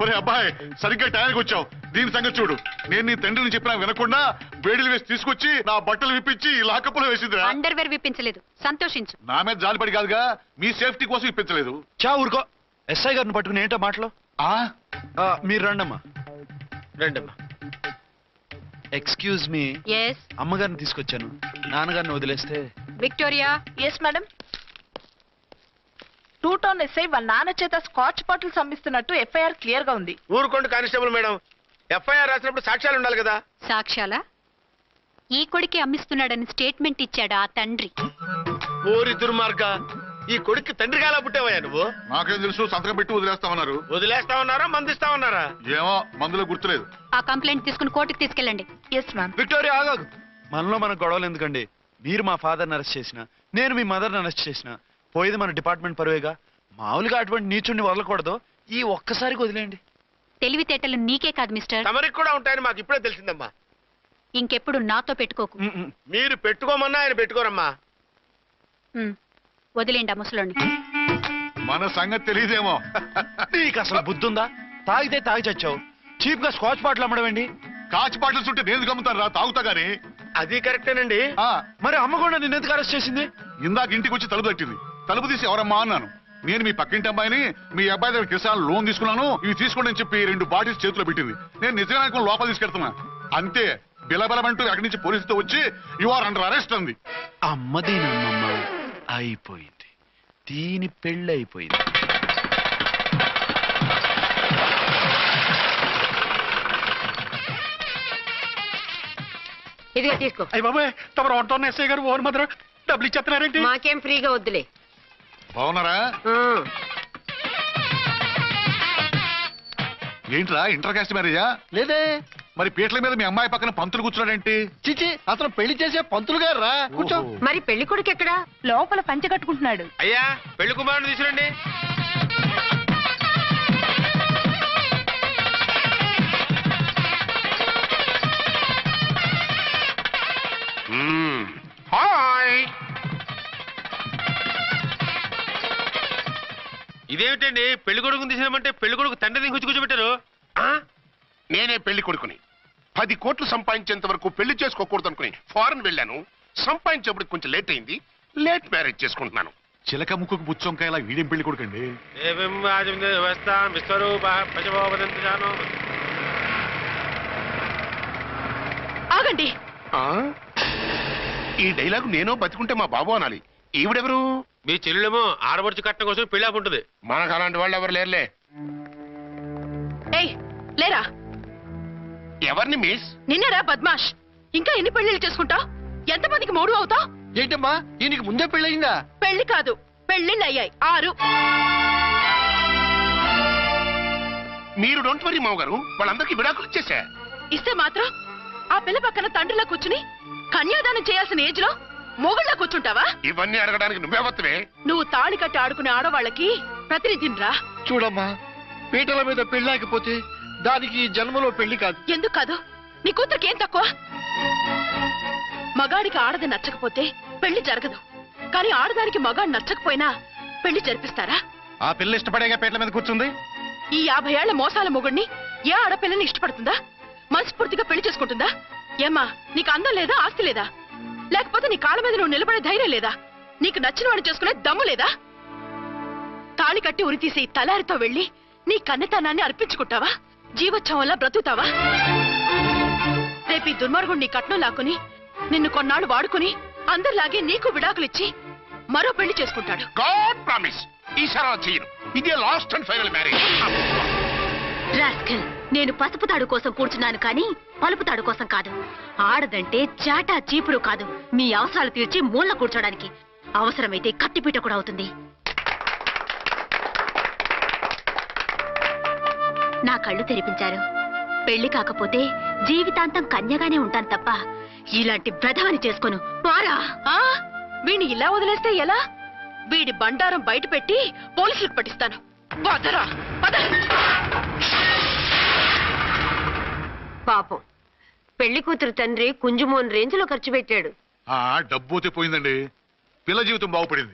ఒరే అబ్బాయి, సరిగ్గా టయానికి వచ్చావు. దీని సంగతి చూడు. నేను నీ తండ్రిని చెప్పినా వినకుండా వేడిలు వేసి తీసుకొచ్చి నా బట్టలు విప్పించి లాకప్పులో వేసిందిరా. అండర్వేర్ విప్పించలేదు, సంతోషించు. నా మీద జాలిపడి కాదుగా, మీ సేఫ్టీ కోసం ఇప్పించలేదు. చా ఊరుకో. ఎస్ఐ గారిని పట్టుకుని ఏంటో మాటలు. మీరు రండమ్మా. రండమ్మా. Excuse me. ఎస్. అమ్మగారిని తీసుకొచ్చాను. నాన్నగారిని వదిలేస్తే. Victoria. Yes madam. 2 town SI వాళ్ళ నాన్న చేత స్కాచ్ బాటిల్స్ అమ్మిస్తున్నట్టు ఎఫ్ఐఆర్ క్లియర్ గా ఉంది. ఊరుకోండి కానిస్టేబుల్ మేడం. ఎఫ్ఐఆర్ రాసినప్పుడు సాక్ష్యాలు ఉండాలి కదా. సాక్ష్యాలా? ఈ కొడుకే అమ్మిస్తున్నాడని స్టేట్మెంట్ ఇచ్చాడు ఆ తండ్రి. ఓరి దుర్మార్గ, ఈ కొడుక్కి తండ్రిగా ఎలా పుట్టావయ్యా నువ్వు? నాకేం తెలుసు, సంతకం పెట్టి వదిలేస్తామన్నారు. వదిలేస్తామన్నారా మందిస్తామన్నారా? ఏమో, మందులో గుర్తులేదు. ఆ కంప్లైంట్ తీసుకుని కోర్టుకు తీసుకెళ్ళండి. Yes ma'am. విక్టోరియా ఆగాగు. మనలో మనకు గొడవలు ఎందుకండి? మీరు మా ఫాదర్ని అరెస్ట్ చేసిన, నేను మీ మదర్ని అరెస్ట్ చేసిన, పోయేది మన డిపార్ట్మెంట్ పరువేగా. మామూలుగా అటువంటి నీచుడిని వదలకూడదు. ఈ ఒక్కసారికి వదిలేయండి. తెలివితేటలు నీకే కాదు మిస్టర్, తమరికి కూడా ఉంటాయని మాకు ఇప్పుడే తెలిసిందమ్మా. ఇంకెప్పుడు నాతో పెట్టుకోకు. మీరు పెట్టుకోమన్నా ఆయన పెట్టుకోరమ్మా. వదిలేండి ఆ ముసలోని. మన సంగతి తెలియదేమో. నీకు అసలు బుద్ధుందా? తాగితే తాగి చచ్చావు. చీప్ గా స్కాచ్ బాటిల్ అమ్మడమేంటి? కాచి బాటిల్స్ ఉంటే నేను గమ్ముతాను రా, తాగుతా గానీ. అది కరెక్టేనండి. మరి అమ్మ కూడా నిన్ను ఎందుకు అరెస్ట్ చేసింది? ఇందాక ఇంటికి వచ్చి తలుపు తట్టింది. తలుపు తీసి ఎవరమ్మా అన్నాను. నేను మీ పక్కింటి అమ్మాయిని, మీ అబ్బాయి దగ్గర కిసాన్ లోన్ తీసుకున్నాను, ఇవి తీసుకోండి అని చెప్పి 2 బాటిల్స్ చేతిలో పెట్టింది. నేను నిజంగా అనుకుని లోపల తీసుకెళ్తున్నా. అంతే, బిలబలమంటూ అక్కడి నుంచి పోలీసుతో వచ్చి యు ఆర్ అండర్ అరెస్ట్ అంది. అమ్మదీనమ్మమ్మ అయిపోయింది. దీని పెళ్ళి అయిపోయింది. ఇదిగా తీసుకో. అయ్య బాబాయ్, తమరు ఆటోన్ ఎస్ఐ గారు ఓన్ మాత్రం డబ్బులు ఇచ్చేస్తున్నారేంటి? మాకేం ఫ్రీగా వద్దులే. బాగున్నారా? ఏంట్రా, ఇంటర్ కాస్ట్ మ్యారేజా? లేదే. మరి పీటల మీద మీ అమ్మాయి పక్కన పంతులు కూర్చున్నాడేంటి? చిచి, అతను పెళ్లి చేసే పంతులు గారు రా. కూర్చో. మరి పెళ్లి కొడుకు ఎక్కడా? లోపల పంచె కట్టుకుంటున్నాడు. అయ్యా, పెళ్లి కుమారుని తీసుకురండి. హాయ్. ఇదేమిటండి, పెళ్లి కొడుకుని తీసినామంటే పెళ్లి కొడుకు తండ్రిని కూర్చోబెట్టారు. నేనే పెళ్లి కొడుకుని. 10 కోట్లు సంపాదించేంత వరకు పెళ్లి చేసుకోకూడదు అనుకుని ఫారెన్ వెళ్ళాను. సంపాదించేప్పుడు కొంచెం లేట్ అయింది. లేట్ మ్యారేజ్ చేసుకుంటున్నాను. చిలక ముక్కుకు బుచ్చొంకాయలా వీడేం పెళ్లి కొడుకండి? ఆగండి. ఈ డైలాగ్ నేను బతికుంటే మా బాబు అనాలి. ఈవిడెవరు? మీ చెల్లెమో ఆడబడుచు కట్టడం కోసం పెళ్లి ఆపుంటుంది. మనకు అలాంటి వాళ్ళు ఎవరు లేరులే. ఏయ్ లేరా. ఎవరిని మిస్? నిన్నరా బద్మాష్. ఇంకా ఎన్ని పెళ్లిళ్ళు చేసుకుంటావు? ఎంతమందికి మూడు అవుతావు? ఏంటమ్మా, ఈయనకి ముందే పెళ్ళయిందా? పెళ్లి కాదు, పెళ్లిళ్ళు అయ్యాయి 6. మీరు డోంట్ వరీ మామగారు, వాళ్ళందరికీ విడాకులు ఇచ్చేసా. ఇస్తే మాత్రం ఆ పిల్ల పక్కన తండ్రిలా కూర్చుని కన్యాదానం చేయాల్సిన ఏజ్ లో మొగుళ్ళ కూర్చుంటావా? ఇవన్నీ అడగడానికి నువ్వే వత్తవే. నువ్వు తాళి కట్టి ఆడుకునే ఆడవాళ్ళకి ప్రతినిధిరా. చూడమ్మా, పీటల మీద పెళ్ళాకపోతే దానికి ఈ జన్మలో పెళ్లి కాదు. ఎందుకు కాదు? నీ కూతురికేం తక్కువ? మగాడికి ఆడది నచ్చకపోతే పెళ్లి జరగదు. కానీ ఆడదానికి మగాడు నచ్చకపోయినా పెళ్లి జరిపిస్తారా? ఆ పిల్ల ఇష్టపడేగా పీటల మీద కూర్చుంది. ఈ 50 ఏళ్ల మోసాల మొగుడిని ఏ ఆడపిల్లని ఇష్టపడుతుందా? మనస్ఫూర్తిగా పెళ్లి చేసుకుంటుందా? ఏమ్మా, నీకు అందం లేదా, ఆస్తి లేదా? లేకపోతే నీ కాళ్ళ మీద నువ్వు నిలబడే ధైర్యం లేదా? నీకు నచ్చిన వాడిని చేసుకునే దమ్ము లేదా? తాళి కట్టి ఉరితీసే ఈ తలారితో వెళ్లి నీ కన్నెతనాన్ని అర్పించుకుంటావా? జీవోత్సవంలా బ్రతుకుతావా? రేపు ఈ దుర్మార్గుడు నీ కట్నం లాక్కుని నిన్ను కొన్నాళ్ళు వాడుకుని అందరిలాగే నీకు విడాకులిచ్చి మరో పెళ్లి చేసుకుంటాడు. గాడ్ ప్రామిస్ ఈసారి అలా చేయను. ఇదే last and final marriage. Rascal, నేను పసుపు తాడు కోసం కూర్చున్నాను కానీ పలుపు తాడు కోసం కాదు. ఆడదంటే చాటా చీపురు కాదు, మీ అవసరాలు తీర్చి మూల కూర్చోడానికి. అవసరమైతే కత్తిపీట కూడా అవుతుంది. నా కళ్ళు తెరిపించారు. పెళ్లి కాకపోతే జీవితాంతం కన్యగానే ఉంటాను తప్ప ఇలాంటి బ్రధవని చేసుకోను. మారా వీణ్ణి ఇలా వదిలేస్తే ఎలా? వీడి బండారం బయట పెట్టి పోలీసులకు పట్టిస్తాను. పదరా పద. పాపం పెళ్లి కూతురు తండ్రి కుంజుమోన్ రేంజ్ లో ఖర్చు పెట్టాడు. డబ్బు పోయిందండి. పిల్ల జీవితం బాగుపడింది.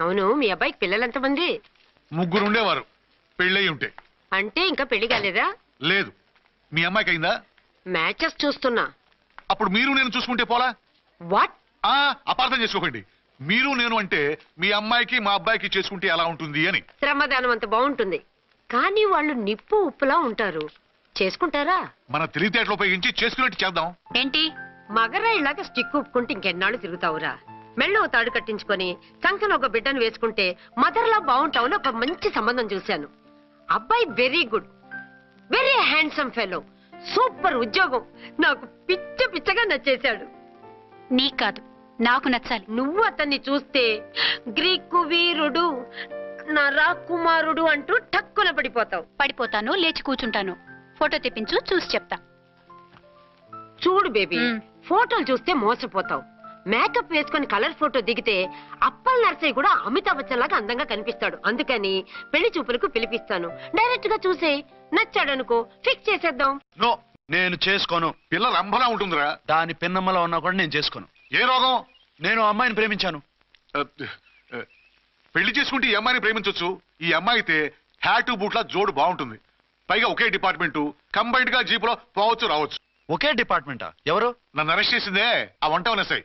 అవును, మీ అబ్బాయికి పిల్లలెంతమంది? 3 ఉండేవారు. పెళ్ళయి ఉంటే. అంటే ఇంకా పెళ్లి కాలేదా? లేదు. మీ అమ్మాయికి అయిందా? మ్యాచెస్ చూస్తున్నా. అప్పుడు మీరు నేను చూసుకుంటే పోలా? వాట్? అపార్థం చేసుకోకండి. మీరు నేను అంటే మీ అమ్మాయికి మా అబ్బాయికి చేసుకుంటే ఎలా ఉంటుంది అని. శ్రమదానం అంత బాగుంటుంది, కానీ వాళ్ళు నిప్పు ఉప్పులా ఉంటారు. చేసుకుంటారా? మన తెలివితేటలు ఉపయోగించి చేసుకున్నట్టు చేద్దాం. ఏంటి మగరాయిలాగా స్టిక్ ఉప్పుకుంటే ఇంకెన్నాళ్ళు తిరుగుతావురా? మెళ్ళో తాడు కట్టించుకొని సంఖ్యలో ఒక బిడ్డను వేసుకుంటే మదర్లా బాగుంటావుని ఒక మంచి సంబంధం చూశాను. అబ్బాయి very good, very handsome fellow, super ఉద్యోగం. నాకు పిచ్చగా నచ్చేశాడు. నీకు కాదు, నాకు నచ్చాలి. నువ్వు అతన్ని చూస్తే గ్రీకు వీరుడు, నా రాకుమారుడు అంటూ టక్కున పడిపోతావు. పడిపోతాను, లేచి కూర్చుంటాను. ఫోటో తెప్పించు, చూసి చెప్తా. చూడు బేబీ, ఫోటోలు చూస్తే మోసపోతావు. మేకప్ వేసుకొని కలర్ ఫోటో దిగితే అప్పల్ నర్సయ్య కూడా అమితాబ్ బచ్చన్ లాగా అందంగా కనిపిస్తాడు. అందుకని పెళ్లి చూపులకు పిలిపిస్తాను. డైరెక్ట్ గా చూసే నచ్చాడనుకో ఫిక్స్ చేసేద్దాం. నో, నేను చేసుకోను. పిల్ల రంభలా ఉంటుందిరా. దాని పిన్నమ్మలో ఉన్నా కూడా నేను చేసుకోను. ఏ రోగం? నేను అమ్మాయిని ప్రేమించాను. పెళ్లి చేసుకుంటే ఈ అమ్మాయిని ప్రేమించవచ్చు. ఈ అమ్మాయి అయితే హ్యాటు బూట్ల జోడు బాగుంటుంది. పైగా ఒకే డిపార్ట్మెంట్, కంబైన్డ్ గా జీపులో పోవచ్చు రావచ్చు. ఒకే డిపార్ట్మెంటా? ఎవరు? నన్ను అరెస్ట్ చేసిందే ఆ వంట ఉన్నసాయి.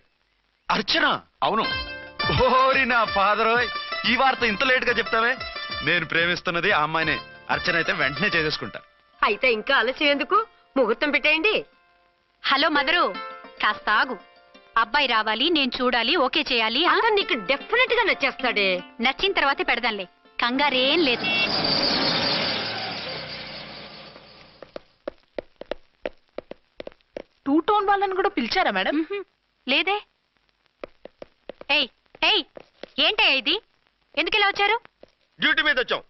అర్చన? అవును. ఓరి నా ఫాదర్, ఈ వార్త ఇంత లేట్ గా చెప్తావే. నేను ప్రేమిస్తున్నది ఆ అమ్మాయినే. అర్చన అయితే వెంటనే చేసేసుకుంటా. అయితే ఇంకా ఆలస్యం ఎందుకు? ముహూర్తం పెట్టేయండి. హలో మదరు, కాస్త ఆగు. అబ్బాయి రావాలి, నేను చూడాలి, ఓకే చేయాలి. అతను నీకు డెఫినెట్ గా నచ్చేస్తాడే. నచ్చిన తర్వాతే పెడదాంలే, కంగారేం లేదు. టూ టోన్ వాళ్ళని కూడా పిలిచారా మేడం? లేదే. ఏయ్ ఏయ్, ఏంటయ్యా ఇది? ఎందుకు ఇలా వచ్చారు? డ్యూటీ మీద వచ్చాం.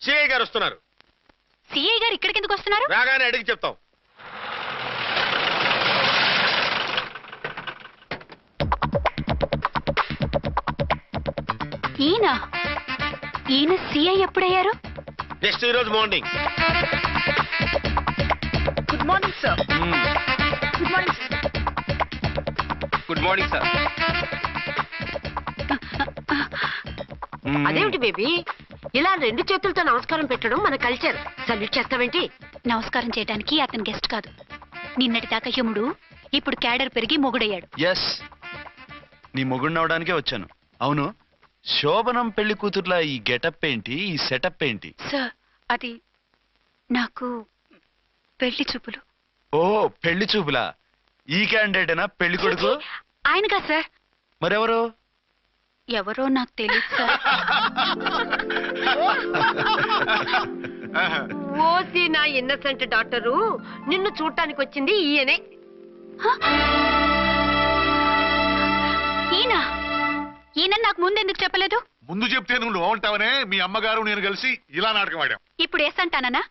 సిఐ గారు వస్తున్నారు. సిఐ గారు ఇక్కడికి ఎందుకు వస్తున్నారు? రాగానే అడిగి చెప్తాం. ఈయన సిఐ ఎప్పుడయ్యారు? నెక్స్ట్ ఈ రోజు morning. Good morning sir. Good morning. Good morning sir. అదేమిటి బేబీ, ఇలా 2 చేతులతో నమస్కారం పెట్టడం మన కల్చర్. సల్యూట్ చేస్తావేంటి? నమస్కారం చేయడానికి అతను గెస్ట్ కాదు. నిన్నటి దాకా యముడు, ఇప్పుడు క్యాడర్ పెరిగి మొగుడయ్యాడు. ఎస్, నీ మొగుడినవడానికే వచ్చాను. అవును, శోభనం పెళ్లి కూతుర్లా ఈ గెటప్ ఏంటి, ఈ సెటప్ ఏంటి? సార్, అది నాకు పెళ్లి చూపులు. ఓ, పెళ్లి చూపులా? ఈ క్యాండిడేటేనా పెళ్లి కొడుకు? ఆయనగా సార్. మరెవరు? ఎవరో నాకు తెలియదు సార్. ఓసి నా ఇన్నసెంట్ డాక్టరు, నిన్ను చూడటానికి వచ్చింది ఈయనే. ఈయన నాకు ముందెందుకు చెప్పలేదు? ముందు చెప్తే నువ్వు బాగుంటావనే మీ అమ్మగారు నేను కలిసి ఇలా నాటకం ఆడాం. ఇప్పుడు ఎస్ అంటానా?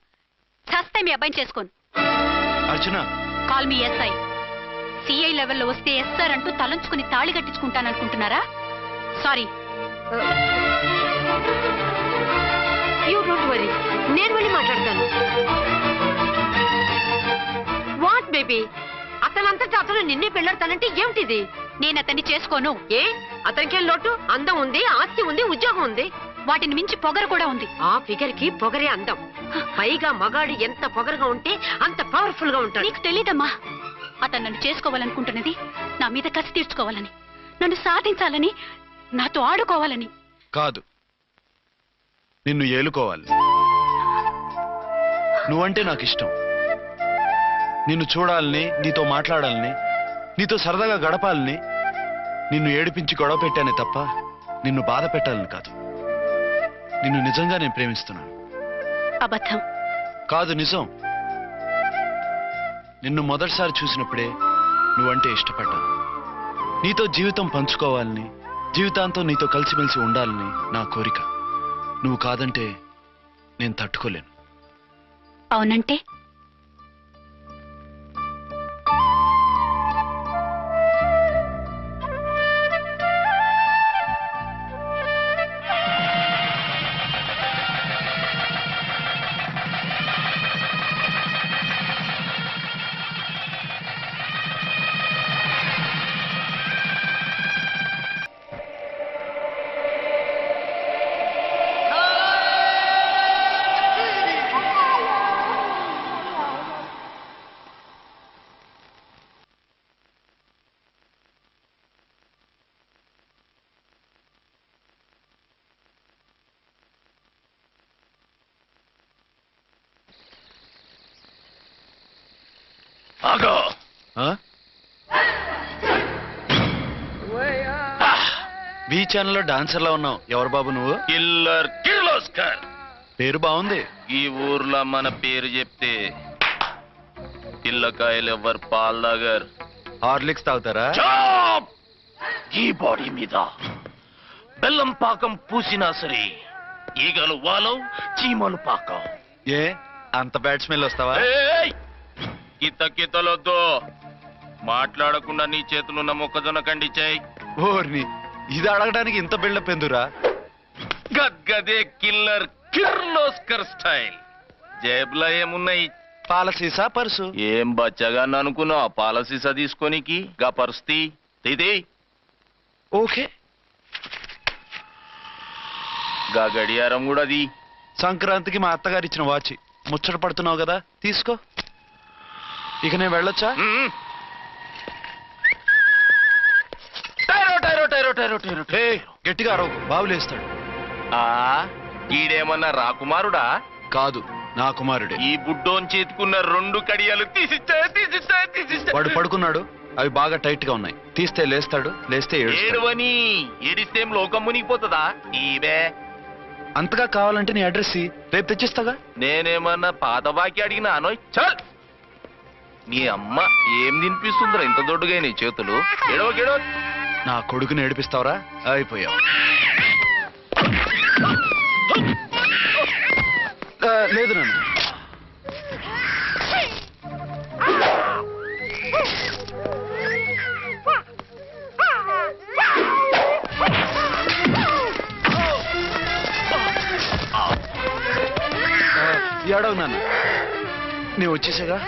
చస్తే మీ అబ్బాయిని చేసుకోను. అర్చన, కాల్ మీ ఎస్ఐ. సిఐ లెవెల్లో వస్తే ఎస్ఆర్ అంటూ తలంచుకుని తాళి కట్టించుకుంటాననుకుంటున్నారా? సారీ. యూ డోంట్ వరీ, నేను వెళ్ళి మాట్లాడతాను. వాట్ బేబీ, అతనంతటా అతను నిన్నే పెళ్ళాడతానంటే ఏమిటిది? నేను అతన్ని చేసుకోను. ఏ, అతనికేం లోటు? అందం ఉంది, ఆస్తి ఉంది, ఉద్యోగం ఉంది. వాటిని మించి పొగరు కూడా ఉంది. ఆ ఫిగర్ కి పొగరే అందం. పైగా మగాడు ఎంత పొగరుగా ఉంటే అంత పవర్ఫుల్ గా ఉంటాడు. నీకు తెలీదమ్మా, అతను నన్ను చేసుకోవాలనుకుంటున్నది నా మీద కసి తీర్చుకోవాలని, నన్ను సాధించాలని, నాతో ఆడుకోవాలని కాదు, నిన్ను ఏలుకోవాలి. నువ్వంటే నాకు ఇష్టం. నిన్ను చూడాలని, నీతో మాట్లాడాలని, నీతో సరదాగా గడపాలని, నిన్ను ఏడిపించి గొడవ పెట్టానే తప్ప నిన్ను బాధ పెట్టాలని కాదు. నిన్ను నిజంగా నేను ప్రేమిస్తున్నాను. అబద్ధం. కాదు, నిజం. నిన్ను మొదటిసారి చూసినప్పుడే నువ్వంటే ఇష్టపడ్డాను. నీతో జీవితం పంచుకోవాలని, జీవితాంతం నీతో కలిసిమెలిసి ఉండాలని నా కోరిక. నువ్వు కాదంటే నేను తట్టుకోలేను. అవునంటే వి ఛానల్లో డాన్సర్లా ఉన్నావు. ఎవరు బాబు నువ్వు? కిల్లర్ కిర్లోస్కర్. పేరు బాగుంది. ఈ ఊర్లో మన పేరు చెప్తే పిల్లకాయలు ఎవరు పాల్ దగ్గర హార్లిక్స్ తాగుతారా? ఈ బాడీ మీద బెల్లం పాకం పూసినా సరే ఈగలు వాలవు, చీమలు పాకం. ఏ అంత బ్యాడ్ స్మెల్ వస్తావా? కితలొద్దు. మాట్లాడకుండా నీ చేతులున్న మొక్కజొన్న కండిచాయి. ఓర్ని, ఇది అడగడానికి ఇంత బిల్డప్ ఎందురా? గద్గదే కిల్లర్ కిర్లోస్కర్ స్టైల్. జేబులో ఏమున్నాయి? పాల సీసా, పర్సు. ఏం బచ్చగా అనుకున్నావు? పాల సీసా తీసుకోనికి గా పర్స్తి ఇది. ఓకే. గా గడియారం కూడా అది. సంక్రాంతికి మా అత్తగారు ఇచ్చిన వాచి. ముచ్చట పడుతున్నావు కదా, తీసుకో. ఇక నేను వెళ్ళొచ్చా? గట్టిగా అరవ, బావులేస్తాడు. ఈడేమన్నా రాకుమారుడా? కాదు, నా కుమారుడే. ఈ బుడ్డోన్ చేతుకున్న 2 కడియాలు తీసిచ్చా. వాడు పడుకున్నాడు, అవి బాగా టైట్ గా ఉన్నాయి. తీస్తే లేస్తాడు, లేస్తే ఏడువని. ఏడిస్తే లోకం మునిగిపోతుందా? ఈవే అంతగా కావాలంటే నీ అడ్రస్ రేపు తెచ్చిస్తాగా. నేనేమన్నా పాత బాకి అడిగినా అనోయ్. చల్, నీ అమ్మ ఏం తినిపిస్తుందిరా ఇంత దొడ్డుగా నీ చేతులు? ఎడవకెడవ. నా కొడుకుని ఏడిపిస్తావరా? అయిపోయావు. లేదు నన్ను. ఏడవు నాన్న, నీ వచ్చేసాగా.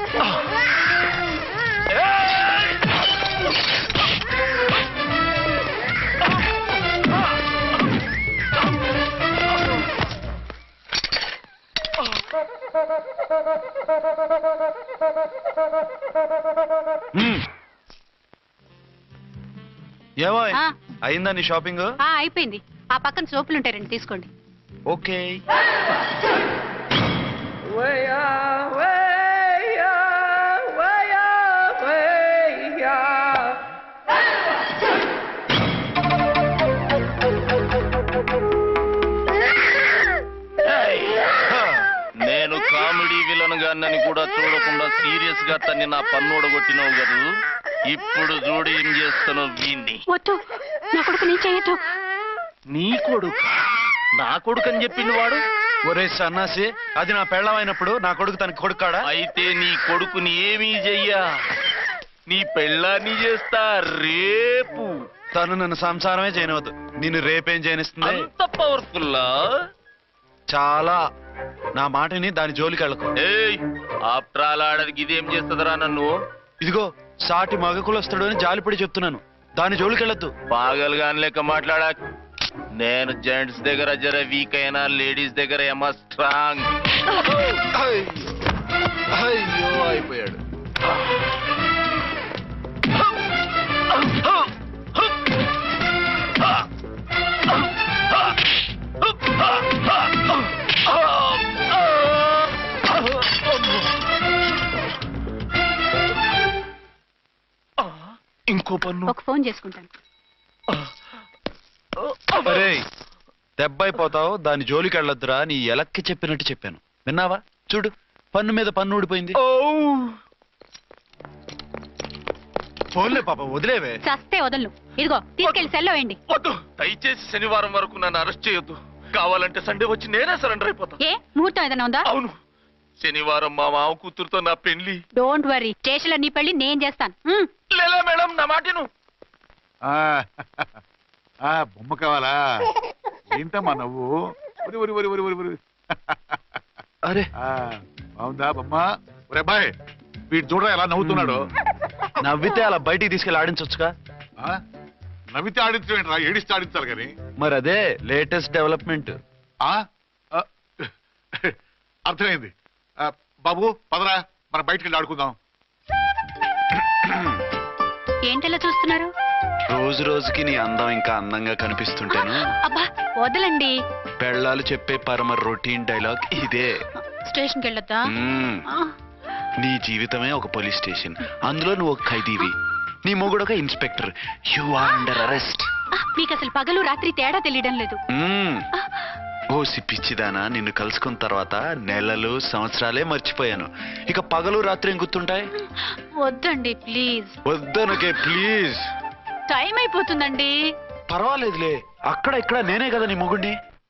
ఏమో అయిందా నీ షాపింగ్? అయిపోయింది. ఆ పక్కన సోపులు ఉంటాయి, రండి తీసుకోండి. ఓకే. నేను కామెడీ విలన్ గాన్నని కూడా చూడకుండా సీరియస్ గా తన్ని నా పన్నోడగొట్టినావు కదా. ఇప్పుడు చూడు ఏం చేస్తాను వీణ్ణి. వద్దు, నా కొడుకు నేను చేయొద్దు. నీ కొడుకు? నా కొడుకు అని చెప్పింది వాడు. ఒరే సన్నాసి, అది నా పెళ్ళం అయినప్పుడు నా కొడుకు తనకి కొడుకాడా? అయితే నీ కొడుకుని ఏమీ చెయ్యా, నీ పెళ్ళాన్ని చేస్తా రేపు. తను నన్ను సంసారమే చేయనవద్దు, నిన్ను రేపేం చేయనిస్తుంది? అంత పవర్ఫుల్లా? చాలా. నా మాటని దాని జోలికి వెళ్ళకు. ఆఫ్టర్ ఆల్ ఆడదికి ఇదేం చేస్తుందిరా నన్ను? ఇదిగో సాటి మగకులు వస్తాడు అని జాలిపడి చెప్తున్నాను, దాని జోలికి వెళ్ళొద్దు. పాగలుగాని లెక్క మాట్లాడా. నేను జెంట్స్ దగ్గర జర వీక్ అయినా లేడీస్ దగ్గర ఏమో స్ట్రాంగ్. అయ్యో అయిపోయాడు. ఒక ఫోన్ చేసుకుంటాను. అరే దెబ్బైపోతావు, దాని జోలికి వెళ్ళొద్దురా. నీ ఎలక్కి చెప్పినట్టు చెప్పాను, విన్నావా? చూడు, పన్ను మీద పన్ను ఊడిపోయింది. ఫోన్లే పాప, వదిలేవే. చస్తే వదలను. ఇదిగో తీసుకెళ్లి సెల్లో వేయండి. వద్దు, దయచేసి శనివారం వరకు నన్ను అరెస్ట్ చేయొద్దు. కావాలంటే సండే వచ్చి నేనే సరెండర్ అయిపోతా. ఏ ముహూర్తం ఏదైనా ఉందా? అవును, శనివారం మా మామ కూతురుతో నా పెళ్లి. డోంట్ వరీ, స్టేషన్ లో నీ పెళ్లి నేను చేస్తాను. లేలా మేడం, నా మాటను. బొమ్మ కావాలా? ఏంటమ్మా నవ్వు? అరే బాగుందా బొమ్మ? ఒరే అబ్బాయి, వీడు చూడరా ఎలా నవ్వుతున్నాడు. నవ్వితే అలా బయటికి తీసుకెళ్ళి ఆడించొచ్చుగా. నవ్వితే ఆడించడం ఏంట్రా, ఏడిస్తే ఆడించాలి కానీ. మరి అదే లేటెస్ట్ డెవలప్మెంట్. అర్థమైంది. బాబు పదరా, మనం బయటికి వెళ్ళి ఆడుకుందాం. ఏంటలా చూస్తున్నారు? రోజు రోజుకి నీ అందం ఇంకా అందంగా కనిపిస్తుంటాను. అబ్బా వదలండి. పెళ్ళాలు చెప్పే పరమ రొటీన్ డైలాగ్ ఇదే. స్టేషన్కి వెళ్ళొద్దా? నీ జీవితమే ఒక పోలీస్ స్టేషన్, అందులో నువ్వు ఒక ఖైదీవి, నీ మొగుడు ఒక inspector. You are under arrest. మీకు అసలు పగలు రాత్రి తేడా తెలియడం లేదు. ఓ సిప్పిచ్చిదానా, నిన్ను కలుసుకున్న తర్వాత నెలలు సంవత్సరాలే మర్చిపోయాను. ఇక పగలు రాత్రి ఏం గుర్తుంటాయి? వద్దండి ప్లీజ్. వద్దనకే ప్లీజ్. టైం అయిపోతుందండి. పర్వాలేదులే, అక్కడ ఇక్కడ నేనే కదా నీ మొగుడిని.